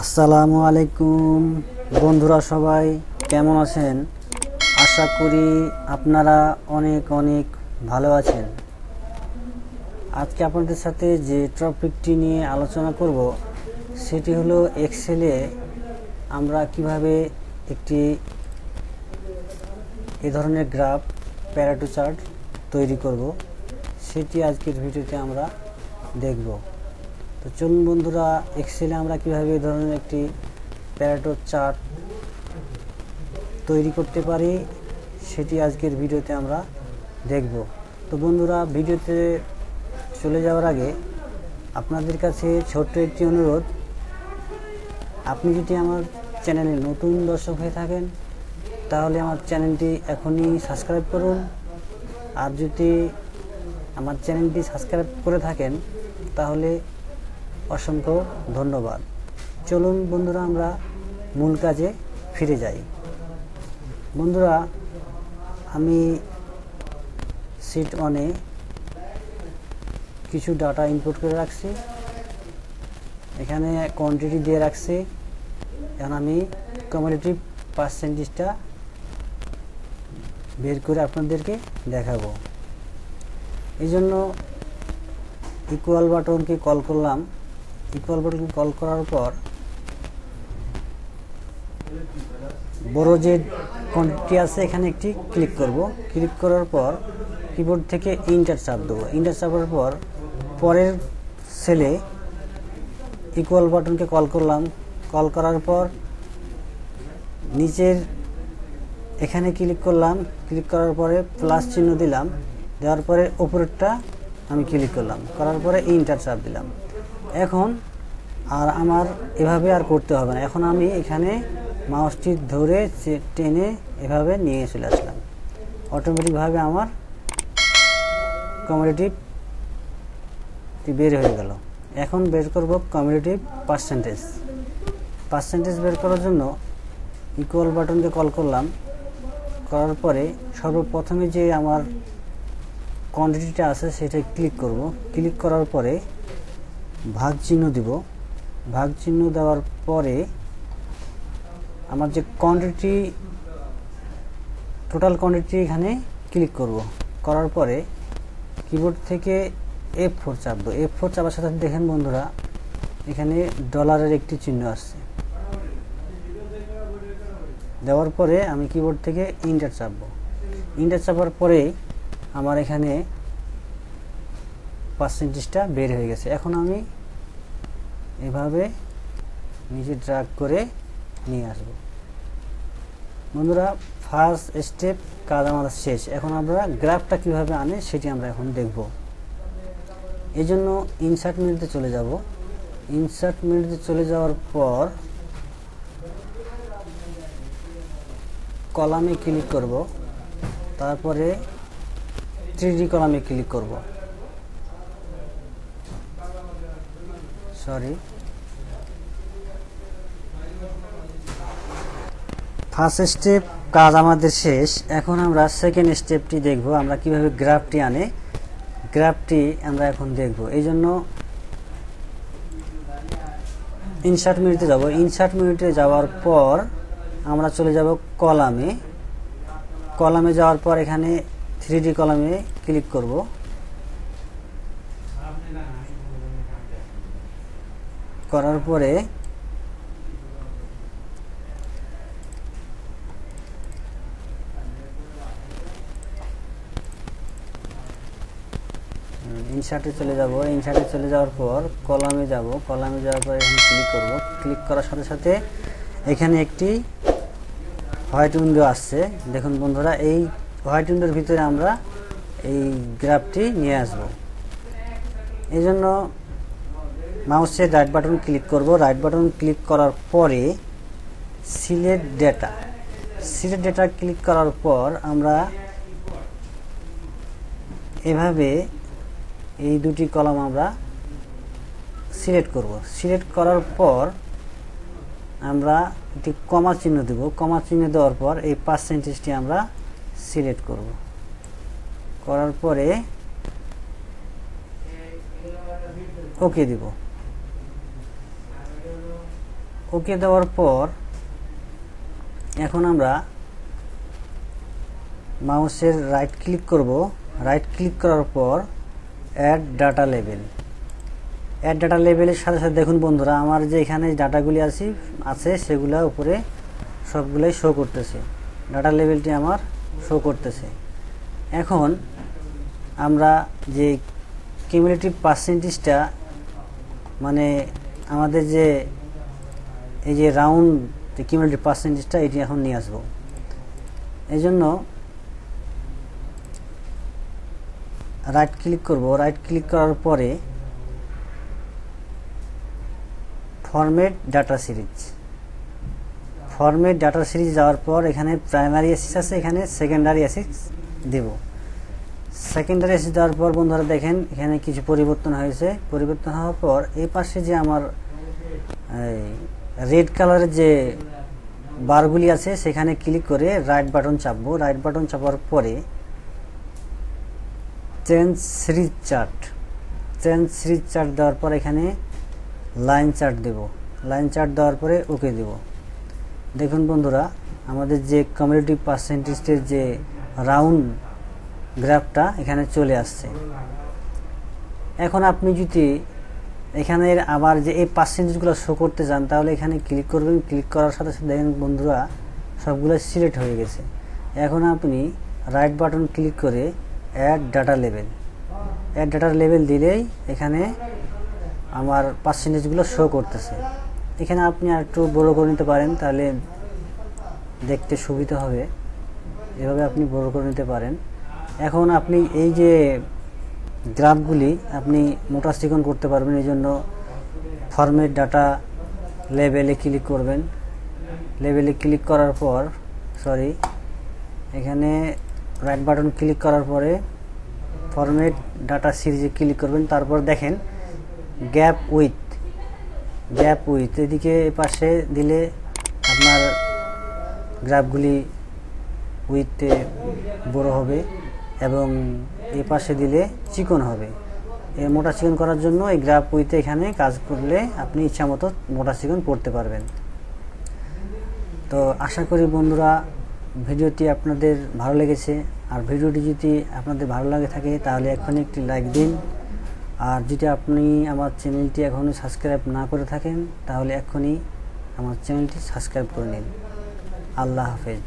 আসসালামু আলাইকুম বন্ধুরা, সবাই কেমন আছেন? আশা করি আপনারা অনেক অনেক ভালো আছেন। আজকে আপনাদের সাথে যে টপিকটি নিয়ে আলোচনা করব সেটি হলো এক্সেলে আমরা কিভাবে একটি এ ধরনের গ্রাফ প্যারাটো চার্ট তৈরি করব, সেটি আজকের ভিডিওতে আমরা দেখব। তো চলুন বন্ধুরা, এক্সেলে আমরা কিভাবে এই ধরনের একটি প্যারাটো চার্ট তৈরি করতে পারি সেটি আজকের ভিডিওতে আমরা দেখব। তো বন্ধুরা, ভিডিওতে চলে যাওয়ার আগে আপনাদের কাছে ছোট্ট একটি অনুরোধ, আপনি যদি আমার চ্যানেলে নতুন দর্শক হয়ে থাকেন তাহলে আমার চ্যানেলটি এখনই সাবস্ক্রাইব করুন, আর যদি আমার চ্যানেলটি সাবস্ক্রাইব করে থাকেন তাহলে অসংখ্য ধন্যবাদ। চলুন বন্ধুরা, আমরা মূল কাজে ফিরে যাই। বন্ধুরা, আমি শীট 1-এ কিছু ডাটা ইনপুট করে রাখছি, এখানে কোয়ান্টিটি দিয়ে রাখছি। এখন আমি কমিউলেটিভ পার্সেন্টেজটা বের করে আপনাদেরকে দেখাবো। এই জন্য ইকুয়াল বাটনকে কল করলাম। ইকুয়াল বাটনকে কল করার পর বড় যে কোয়ান্টিটি আছে এখানে একটি ক্লিক করব। ক্লিক করার পর কিবোর্ড থেকে ইন্টার চাপ দেবো। ইন্টার চাপার পর পরের সেলে ইকুয়াল বাটনকে কল করলাম। কল করার পর নিচের এখানে ক্লিক করলাম। ক্লিক করার পরে প্লাস চিহ্ন দিলাম, দেওয়ার পরে উপরেরটা আমি ক্লিক করলাম, করার পরে ইন্টার চাপ দিলাম। এখন আর আমার এভাবে আর করতে হবে না। এখন আমি এখানে মাউসটি ধরে টেনে এভাবে নিয়ে চলে আসলাম, অটোমেটিকভাবে আমার কমিউলেটিভটি বের হয়ে গেল। এখন বের করব কমিউলেটিভ পার্সেন্টেজ। পার্সেন্টেজ বের করার জন্য ইকুয়াল বাটনকে কল করলাম। করার পরে সর্বপ্রথমে যে আমার কোয়ান্টিটিটা আছে সেটা ক্লিক করব। ক্লিক করার পরে ভাগ চিহ্ন দিব। ভাগ চিহ্ন দেওয়ার পরে আমার যে কোয়ান্টিটি, টোটাল কোয়ান্টিটি এখানে ক্লিক করব। করার পরে কিবোর্ড থেকে F4 চাপবো। F4 চাপার সাথে দেখেন বন্ধুরা, এখানে ডলারের একটি চিহ্ন আসছে। দেওয়ার পরে আমি কিবোর্ড থেকে ইন্টার চাপবো। ইন্টার চাপার পরে আমার এখানে পার্সেন্টেজটা বের হয়ে গেছে। এখন আমি এভাবে নিচে ড্র্যাগ করে নিয়ে আসব। বন্ধুরা, ফার্স্ট স্টেপ কাজ আমাদের শেষ। এখন আমরা গ্রাফটা কিভাবে আনে সেটি আমরা এখন দেখব। এই জন্য ইনসার্ট মেনুতে চলে যাব। ইনসার্ট মেনুতে চলে যাওয়ার পর কলামে ক্লিক করব, তারপরে 3D কলামে ক্লিক করব। ফার্স্ট স্টেপ কাজ আমাদের শেষ। এখন আমরা সেকেন্ড স্টেপটি দেখব, আমরা কিভাবে গ্রাফটি আনে। গ্রাফটি আমরা এখন দেখব। এই জন্য ইনসার্ট মেনুতে যাব। ইনসার্ট মেনুতে যাওয়ার পর আমরা চলে যাব কলামে। কলামে যাওয়ার পর এখানে 3D কলামে ক্লিক করব। করার পরে ইনসার্টে চলে যাব। ইনসার্টে চলে যাওয়ার পর কলামে যাব। কলামে যাওয়ার পর এখানে ক্লিক করব। ক্লিক করার সাথে সাথে এখানে একটি হোয়াইট উইন্ডো আসছে। দেখুন বন্ধুরা, এই হোয়াইট উইন্ডোর ভিতরে আমরা এই গ্রাফটি নিয়ে আসব। এই জন্য মাউসের রাইট বাটন ক্লিক করব। রাইট বাটন ক্লিক করার পরে select data. Select data click করার পর আমরা এভাবে এই দুটি কলাম আমরা সিলেক্ট করব। সিলেক্ট করার পর আমরা একটি কমা চিহ্ন দেব। কমা চিহ্ন দেওয়ার পর এই পার্সেন্টেজটি আমরা সিলেক্ট করব। করার পরে ওকে দিব। ওকে দেওয়ার পর এখন আমরা মাউসের রাইট ক্লিক করব। রাইট ক্লিক করার পর অ্যাড ডাটা লেভেল। অ্যাড ডাটা লেভেলের সাথে সাথে দেখুন বন্ধুরা, আমার যে এখানে ডাটাগুলি আছে সেগুলো উপরে সবগুলোই শো করতেছে, ডাটা লেভেলটি আমার শো করতেছে। এখন আমরা যে কিউমুলেটিভ পার্সেন্টেজটা, মানে আমাদের যে এই যে রাউন্ড যে কিউমুলেটিভ পার্সেন্টেজটা, এটি এখন নিয়ে আসবো। এই জন্য রাইট ক্লিক করব। রাইট ক্লিক করার পরে format data series. Format data series যাওয়ার পর এখানে প্রাইমারি অ্যাক্সেস আছে, এখানে সেকেন্ডারি অ্যাক্সেস দেব। সেকেন্ডারি অ্যাক্সেস দেওয়ার পর বন্ধুরা দেখেন এখানে কিছু পরিবর্তন হয়েছে। পরিবর্তন হওয়ার পর এই পাশে যে আমার রেড কালারের যে বারগুলি আছে সেখানে ক্লিক করে রাইট বাটন চাপবো। রাইট বাটন চাপার পরে change series chart. Change series chart দেওয়ার পর এখানে লাইন চার্ট দেব। লাইন চার্ট দেওয়ার পরে ওকে দেব। দেখুন বন্ধুরা, আমাদের যে কিউমুলেটিভ পার্সেন্টেজের যে রাউন্ড গ্রাফটা এখানে চলে আসছে। এখন আপনি যদি এখানে আবার যে এই পার্সেন্টেজগুলো শো করতে চান তাহলে এখানে ক্লিক করবেন। ক্লিক করার সাথে সাথে দেখেন বন্ধুরা সবগুলো সিলেক্ট হয়ে গেছে। এখন আপনি রাইট বাটন ক্লিক করে অ্যাড ডাটা লেভেল। অ্যাড ডাটা লেভেল দিলেই এখানে আমার পার্সেন্টেজগুলো শো করতেছে। এখানে আপনি আর একটু বড় করে নিতে পারেন, তাহলে দেখতে সুবিধা হবে। এভাবে আপনি বড় করে নিতে পারেন। এখন আপনি এই যে গ্রাফগুলি আপনি মোটা চিকন করতে পারবেন। এই জন্য ফরম্যাট ডাটা লেভেলে ক্লিক করবেন। লেভেলে ক্লিক করার পর এখানে রাইট বাটন ক্লিক করার পরে ফরম্যাট ডাটা সিরিজে ক্লিক করবেন। তারপর দেখেন গ্যাপ উইথ এদিকে পাশে দিলে আপনার গ্রাফগুলি উইথে বড় হবে এবং এই পাশে দিলে চিকন হবে। এই মোটা চিকন করার জন্য এই গ্রাফ উইথে এখানে কাজ করলে আপনি ইচ্ছা মতো মোটা চিকন করতে পারবেন। তো আশা করি বন্ধুরা ভিডিওটি আপনাদের ভালো লেগেছে। আর ভিডিওটি যদি আপনাদের ভালো লাগে থাকে তাহলে এখনই একটি লাইক দিন। আর যদি আপনি আমার চ্যানেলটি এখনও সাবস্ক্রাইব না করে থাকেন তাহলে এখনই আমার চ্যানেলটি সাবস্ক্রাইব করে নিন। আল্লাহ হাফেজ।